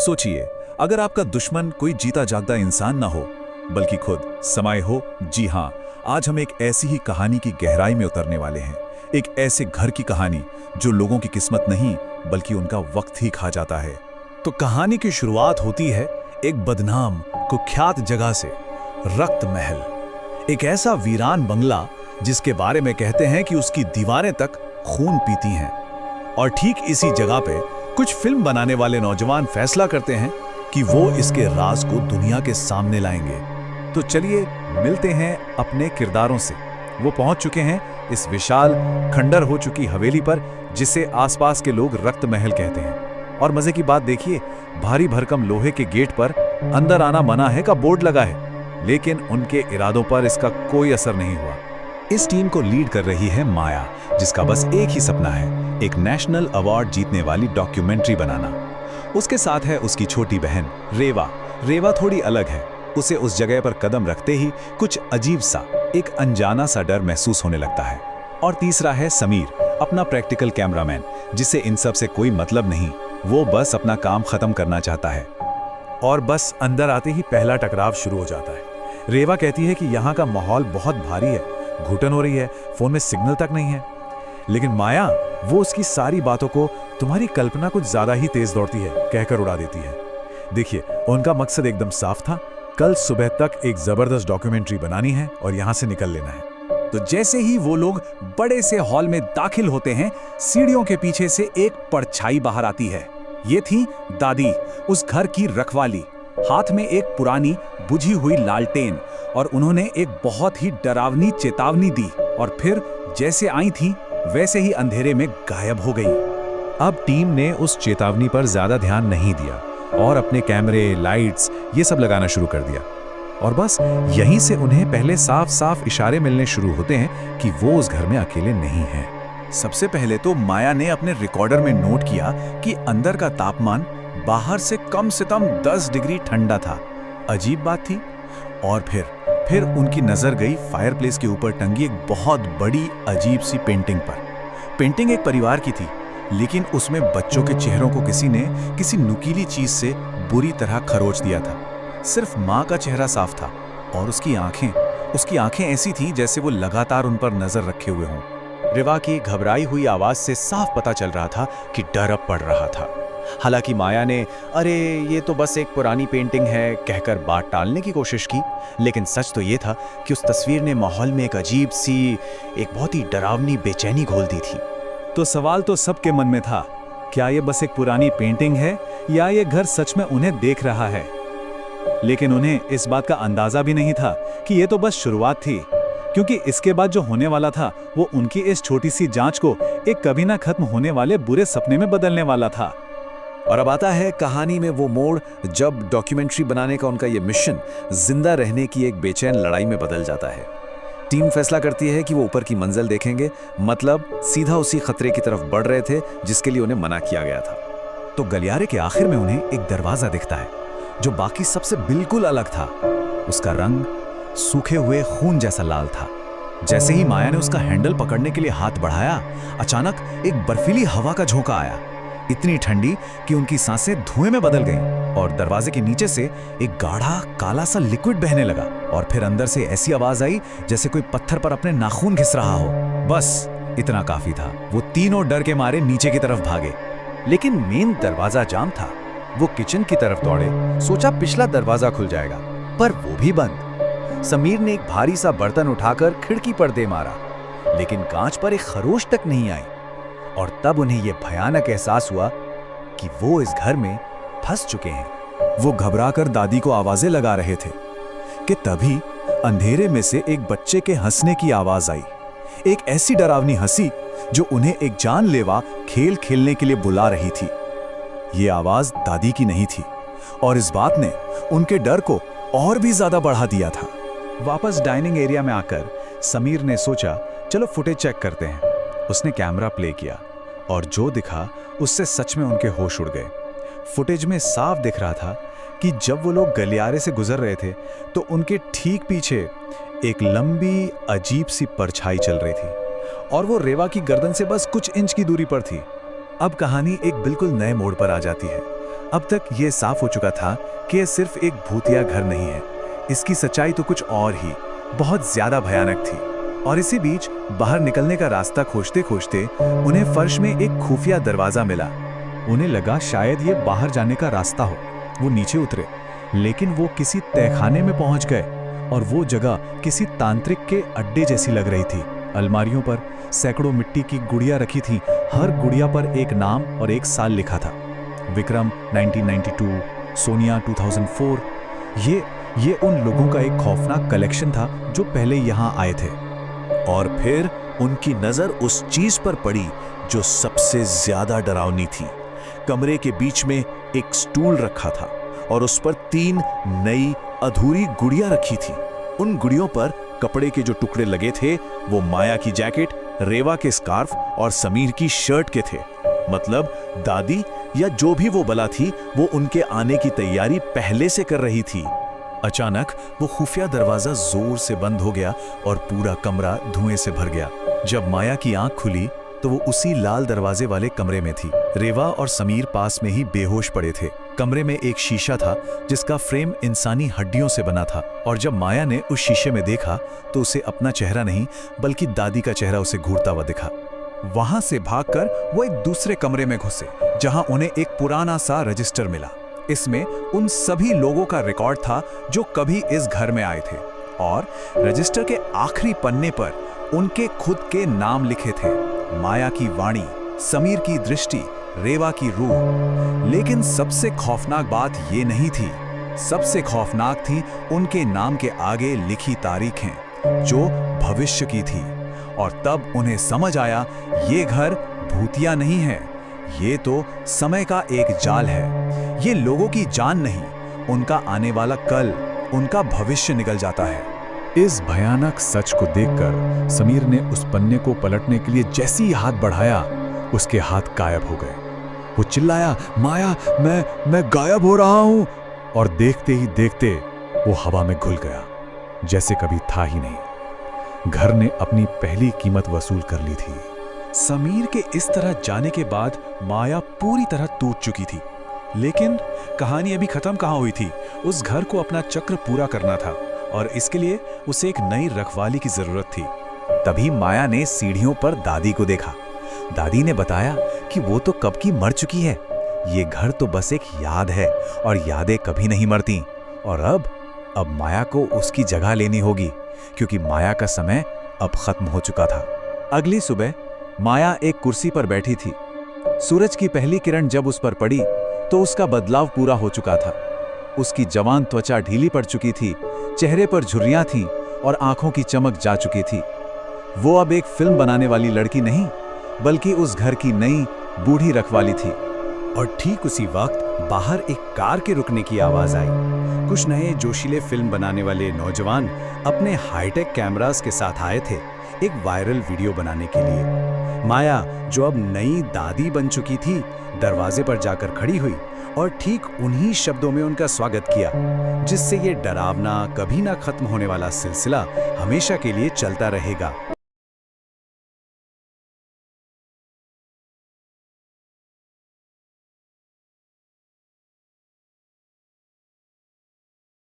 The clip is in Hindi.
सोचिए, अगर आपका दुश्मन कोई जीता जागता इंसान ना हो बल्कि खुद समय हो। जी हाँ, आज हम एक ऐसी ही कहानी की गहराई में उतरने वाले हैं। एक ऐसे घर की कहानी जो लोगों की किस्मत नहीं बल्कि उनका वक्त ही खा जाता है। तो कहानी की शुरुआत होती है एक बदनाम कुख्यात जगह से, रक्त महल। एक ऐसा वीरान बंगला जिसके बारे में कहते हैं कि उसकी दीवारें तक खून पीती हैं। और ठीक इसी जगह पे कुछ फिल्म बनाने वाले नौजवान फैसला करते हैं कि वो इसके राज को दुनिया के सामने लाएंगे। तो चलिए मिलते हैं अपने किरदारों से। वो पहुंच चुके हैं इस विशाल खंडर हो चुकी हवेली पर, जिसे आसपास के लोग रक्त महल कहते हैं। और मजे की बात देखिए, भारी भरकम लोहे के गेट पर अंदर आना मना है का बोर्ड लगा है, लेकिन उनके इरादों पर इसका कोई असर नहीं हुआ। इस टीम को लीड कर रही है माया, जिसका बस एक ही सपना है, एक नेशनल अवार्ड जीतने वाली डॉक्यूमेंट्री बनाना। उसके साथ है उसकी छोटी बहन रेवा। रेवा थोड़ी अलग है। उसे उस जगह पर कदम रखते ही कुछ अजीब सा, एक अनजाना सा डर महसूस होने लगता है। और तीसरा है समीर, अपना प्रैक्टिकल कैमरामैन, जिसे इन सब से कोई मतलब नहीं, वो बस अपना काम खत्म करना चाहता है। और बस अंदर आते ही पहला टकराव शुरू हो जाता है। रेवा कहती है कि यहाँ का माहौल बहुत भारी है, घुटन हो रही है, फोन में सिग्नल तक नहीं है। लेकिन माया वो उसकी सारी बातों को तुम्हारी कल्पना कुछ ज्यादा ही तेज दौड़ती है कहकर उड़ा देती है। देखिए, उनका मकसद एकदम साफ था, कल सुबह तक एक जबरदस्त डॉक्यूमेंट्री बनानी है और यहाँ से निकल लेना है। तो जैसे ही वो लोग बड़े से हॉल में दाखिल होते हैं, सीढ़ियों के पीछे से एक परछाई बाहर आती है। ये थी दादी, उस घर की रखवाली, हाथ में एक पुरानी बुझी हुई लालटेन, और उन्होंने एक बहुत ही डरावनी चेतावनी दी और फिर जैसे आई थी वैसे ही अंधेरे में गायब हो गई। अब टीम ने उस चेतावनी पर ज्यादा ध्यान नहीं दिया और अपने कैमरे, लाइट्स ये सब लगाना शुरू कर दिया। और बस यहीं से उन्हें पहले साफ साफ इशारे मिलने शुरू होते हैं कि वो उस घर में अकेले नहीं हैं। सबसे पहले तो माया ने अपने रिकॉर्डर में नोट किया कि अंदर का तापमान बाहर से कम 10 डिग्री ठंडा था। अजीब बात थी। और फिर उनकी नजर गई फायरप्लेस के ऊपर टंगी एक बहुत बड़ी अजीब सी पेंटिंग पर। पेंटिंग एक परिवार की थी, लेकिन उसमें बच्चों के चेहरों को किसी ने किसी नुकीली चीज से बुरी तरह खरोच दिया था। सिर्फ माँ का चेहरा साफ था और उसकी आंखें ऐसी थीं जैसे वो लगातार उन पर नजर रखे हुए हों। रेवा की घबराई हुई आवाज से साफ पता चल रहा था कि डर अब पड़ रहा था। हालांकि माया ने अरे ये तो बस एक पुरानी पेंटिंग है कहकर बात टालने की कोशिश की, लेकिन सच तो ये था कि उस तस्वीर ने माहौल में एक अजीब सी, एक बहुत ही डरावनी बेचैनी घोल दी थी। तो सवाल तो सबके मन में था, क्या ये बस एक पुरानी पेंटिंग है या ये घर सच में उन्हें देख रहा है? लेकिन उन्हें इस बात का अंदाजा भी नहीं था कि ये तो बस शुरुआत थी, क्योंकि इसके बाद जो होने वाला था वो उनकी इस छोटी सी जांच को एक कभी ना खत्म होने वाले बुरे सपने में बदलने वाला था। और अब आता है कहानी में वो मोड़ जब डॉक्यूमेंट्री बनाने का उनका ये मिशन जिंदा रहने की एक बेचैन लड़ाई में बदल जाता है। टीम फैसला करती है कि वो ऊपर की मंजिल देखेंगे, मतलब सीधा उसी खतरे की तरफ बढ़ रहे थे जिसके लिए उन्हें मना किया गया था। तो गलियारे के आखिर में उन्हें एक दरवाजा दिखता है जो बाकी सबसे बिल्कुल अलग था। उसका रंग सूखे हुए खून जैसा लाल था। जैसे ही माया ने उसका हैंडल पकड़ने के लिए हाथ बढ़ाया, अचानक एक बर्फीली हवा का झोंका आया, इतनी ठंडी कि उनकी सांसें धुएं में बदल गईं और दरवाजे के नीचे से एक गाढ़ा काला सा लिक्विड बहने लगा। और फिर अंदर से ऐसी आवाज आई जैसे कोई पत्थर पर अपने नाखून घिस रहा हो। बस इतना काफी था। वो तीनों डर के मारे नीचे की तरफ भागे, लेकिन मेन दरवाजा जाम था। वो किचन की तरफ दौड़े, सोचा पिछला दरवाजा खुल जाएगा, पर वो भी बंद। समीर ने एक भारी सा बर्तन उठाकर खिड़की पर दे मारा, लेकिन कांच पर एक खरोश तक नहीं आई। और तब उन्हें यह भयानक एहसास हुआ कि वो इस घर में फंस चुके हैं। वो घबराकर दादी को आवाजें लगा रहे थे कि तभी अंधेरे में से एक बच्चे के हंसने की आवाज आई। एक ऐसी डरावनी हंसी जो उन्हें एक जानलेवा खेल खेलने के लिए बुला रही थी। ये आवाज दादी की नहीं थी और इस बात ने उनके डर को और भी ज्यादा बढ़ा दिया था। वापस डाइनिंग एरिया में आकर समीर ने सोचा, चलो फुटेज चेक करते हैं। उसने कैमरा प्ले किया और जो दिखा उससे सच में उनके होश उड़ गए। फुटेज में साफ दिख रहा था कि जब वो लोग गलियारे से गुजर रहे थे तो उनके ठीक पीछे एक लंबी अजीब सी परछाई चल रही थी और वो रेवा की गर्दन से बस कुछ इंच की दूरी पर थी। अब कहानी एक बिल्कुल नए मोड़ पर आ जाती है। अब तक ये साफ हो चुका था कि यह सिर्फ एक भूतिया घर नहीं है, इसकी सच्चाई तो कुछ और ही बहुत ज्यादा भयानक थी। और इसी बीच बाहर निकलने का रास्ता खोजते खोजते उन्हें फर्श में एक खुफिया दरवाजा मिला। उन्हें लगा शायद ये बाहर जाने का रास्ता हो। वो नीचे उतरे, लेकिन वो किसी तहखाने में पहुंच गए और वो जगह किसी तांत्रिक के अड्डे जैसी लग रही थी। अलमारियों पर सैकड़ों मिट्टी की गुड़िया रखी थी, हर गुड़िया पर एक नाम और एक साल लिखा था। विक्रम 1992, सोनिया 2004। ये उन लोगों का एक खौफनाक कलेक्शन था जो पहले यहाँ आए थे। और फिर उनकी नजर उस चीज पर पड़ी जो सबसे ज्यादा डरावनी थी। कमरे के बीच में एक स्टूल रखा था और उस पर 3 नई अधूरी गुड़ियां रखी थी। उन गुड़ियों पर कपड़े के जो टुकड़े लगे थे वो माया की जैकेट, रेवा के स्कार्फ और समीर की शर्ट के थे। मतलब दादी या जो भी वो बला थी वो उनके आने की तैयारी पहले से कर रही थी। अचानक वो खुफिया दरवाजा जोर से बंद हो गया और पूरा कमरा धुएं से भर गया। जब माया की आंख खुली तो वो उसी लाल दरवाजे वाले कमरे में थी। रेवा और समीर पास में ही बेहोश पड़े थे। कमरे में एक शीशा था जिसका फ्रेम इंसानी हड्डियों से बना था, और जब माया ने उस शीशे में देखा तो उसे अपना चेहरा नहीं बल्कि दादी का चेहरा उसे घूरता हुआ दिखा। वहां से भागकर वो एक दूसरे कमरे में घुसे जहां उन्हें एक पुराना सा रजिस्टर मिला। इसमें उन सभी लोगों का रिकॉर्ड था जो कभी इस घर में आए थे, और रजिस्टर के आखिरी पन्ने पर उनके खुद के नाम लिखे थे। माया की वाणी, समीर की दृष्टि, रेवा की रूह। लेकिन सबसे खौफनाक बात ये नहीं थी। सबसे खौफनाक थी उनके नाम के आगे लिखी तारीखें जो भविष्य की थी। और तब उन्हें समझ आया ये घर भूतिया नहीं है, ये तो समय का एक जाल है। ये लोगों की जान नहीं, उनका आने वाला कल, उनका भविष्य निकल जाता है। इस भयानक सच को देखकर समीर ने उस पन्ने को पलटने के लिए जैसे ही हाथ बढ़ाया, उसके हाथ गायब हो गए। वो चिल्लाया, माया, मैं गायब हो रहा हूं। और देखते ही देखते वो हवा में घुल गया, जैसे कभी था ही नहीं। घर ने अपनी पहली कीमत वसूल कर ली थी। समीर के इस तरह जाने के बाद माया पूरी तरह टूट चुकी थी। लेकिन कहानी अभी खत्म कहां हुई थी। उस घर को अपना चक्र पूरा करना था और इसके लिए उसे एक नई रखवाली की जरूरत थी। तभी माया ने सीढ़ियों पर दादी को देखा। दादी ने बताया कि वो तो कब की मर चुकी है। ये घर तो बस एक याद है और यादें कभी नहीं मरती। और अब माया को उसकी जगह लेनी होगी, क्योंकि माया का समय अब खत्म हो चुका था। अगली सुबह माया एक कुर्सी पर बैठी थी। सूरज की पहली किरण जब उस पर पड़ी तो उसका बदलाव पूरा हो चुका था। उसकी जवान त्वचा ढीली पड़ चुकी थी, चेहरे पर झुर्रियां थीं और आंखों की चमक जा चुकी थी। वो अब एक फिल्म बनाने वाली लड़की नहीं, बल्कि उस घर की नई बूढ़ी रखवाली थी। और ठीक उसी वक्त बाहर एक कार के रुकने की आवाज आई। कुछ नए जोशीले फिल्म बनाने वाले नौजवान अपने हाईटेक कैमरास के साथ आए थे एक वायरल वीडियो बनाने के लिए। माया, जो अब नई दादी बन चुकी थी, दरवाजे पर जाकर खड़ी हुई और ठीक उन्हीं शब्दों में उनका स्वागत किया, जिससे ये डरावना, कभी ना खत्म होने वाला सिलसिला हमेशा के लिए चलता रहेगा।